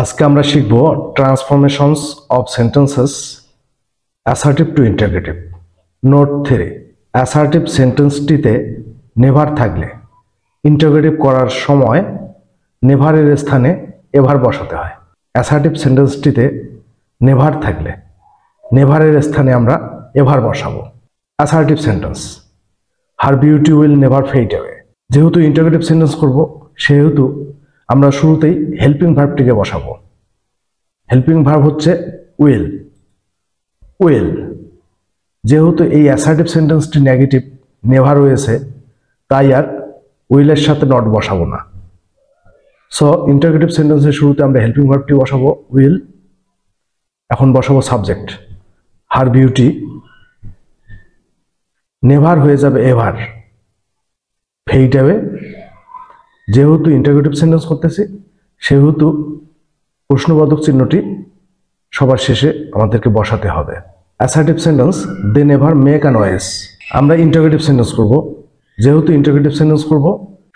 আজকে আমরা শিখব transformations of sentences assertive to interrogative. Note 3, assertive সেন্টেন্সটিতে নেভার থাকলে ইন্টারগেটিভ করার সময় নেভারের স্থানে এভার বসাতে হয়। অ্যাসার্টিভ সেন্টেন্সটিতে নেভার থাকলে নেভারের স্থানে আমরা এভার বসাবো। Assertive sentence, her beauty will never fade away. যেহেতু ইন্টারগেটিভ সেন্টেন্স করব সেহেতু আমরা শুরুতেই হেল্পিং ভার্বটিকে বসাবো। হেল্পিং ভার্ব হচ্ছে উইল। উইল, যেহেতু এই অ্যাসার্টিভ সেন্টেন্সটি নেগেটিভ, নেভার রয়েছে, তাই আর উইলের সাথে নট বসাবো না। সো ইন্টারগেটিভ সেন্টেন্সের শুরুতে আমরা হেল্পিং ভার্বটি বসাবো উইল। এখন বসাবো সাবজেক্ট, হার বিউটি। নেভার হয়ে যাবে এভার, ফেড অ্যাওয়ে। যেহেতু ইন্টারগেটিভ সেন্টেন্স করতেছি সেহেতু প্রশ্নবোধক চিহ্নটি সবার শেষে আমাদেরকে বসাতে হবে। Assertive sentence, they never make a noise. আমরা ইন্টারগেটিভ সেন্টেন্স করব, যেহেতু ইন্টারগেটিভ সেন্টেন্স করব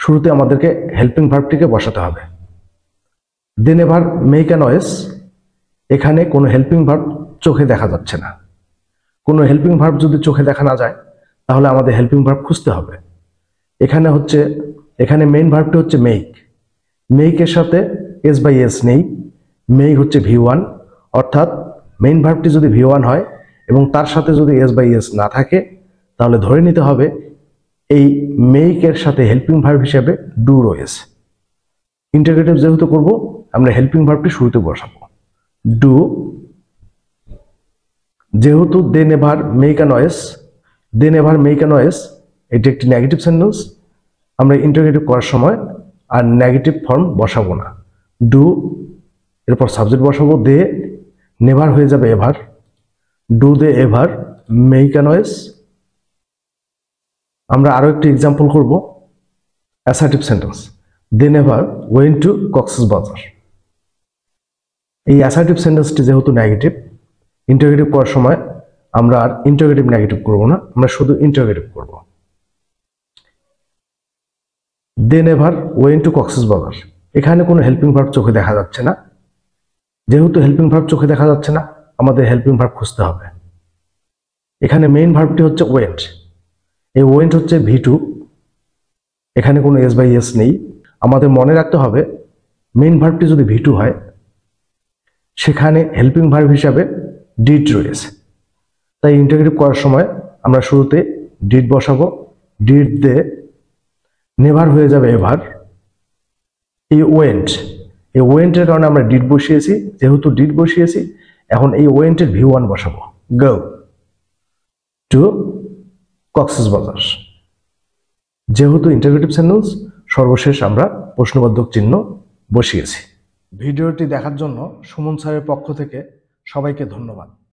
শুরুতে আমাদেরকে হেল্পিং ভার্বটিকে বসাতে হবে। They never make a noise, এখানে কোনো হেল্পিং ভার্ব চোখে দেখা যাচ্ছে না। কোনো হেল্পিং ভার্ব যদি চোখে দেখা না যায় তাহলে আমাদের হেল্পিং ভার্ব খুঁজতে হবে। এখানে মেইন ভার্বটি হচ্ছে মেক। মেকের সাথে এস বাই এস নেই, মেক হচ্ছে V1, অর্থাৎ মেইন ভার্বটি যদি V1 হয় এবং তার সাথে যদি এস বাই এস না থাকে তাহলে ধরে নিতে হবে এই মেকের সাথে হেল্পিং ভার্ব হিসেবে ডু রয়েছে। ইন্টারগেটিভ যেহেতু করব আমরা হেল্পিং ভার্বটি শুরুতে বসাবো ডু। যেহেতু they never make a noise, they never make a noise এটি একটি নেগেটিভ সেন্টেন্স, আমরা ইন্টারগেটিভ করার সময় আর নেগেটিভ ফর্ম বসাবো না। ডু, এরপর সাবজেক্ট বসাবো দে, নেভার হয়ে যাবে ever. Do they ever make a noise. আমরা আরো একটি এক্সাম্পল করব, assertive sentence, they never went to Cox's Bazar. এই অ্যাসার্টিভ সেন্টেন্সটি যেহেতু নেগেটিভ, ইন্টারগেটিভ করার সময় আমরা আর ইন্টারগেটিভ নেগেটিভ করব না, আমরা শুধু ইন্টারগেটিভ করব। They never went to Cox's Bazar, এখানে কোনো হেল্পিং ভার্ব চোখে দেখা যাচ্ছে না। যেহেতু হেল্পিং ভার্ব চোখে দেখা যাচ্ছে না আমাদের হেল্পিং ভার্ব খুঁজতে হবে। এখানে মেইন ভার্বটি হচ্ছে ওয়েন্ট, এই ওয়েন্ট হচ্ছে V2, এখানে কোনো এস বাই এস নেই। আমাদের মনে রাখতে হবে মেইন ভার্বটি যদি V2 হয় সেখানে হেল্পিং ভার্ব হিসাবে ডিড রয়েছে, তাই ইন্টারগেটিভ করার সময় আমরা শুরুতে ডিড বসাবো। ডিড দে, নেভার হয়ে যাবে এভার। এই ওয়েন্টের কারণে আমরা ডিড বসিয়েছি, যেহেতু ডিড বসিয়েছি এখন এই ওয়েন্টের V1 বসাবো, গো টু কক্সবাজার। যেহেতু ইন্টারগেটিভ সেন্টেন্স সর্বশেষ আমরা প্রশ্নবোধক চিহ্ন বসিয়েছি। ভিডিওটি দেখার জন্য সুমন স্যারের পক্ষ থেকে সবাইকে ধন্যবাদ।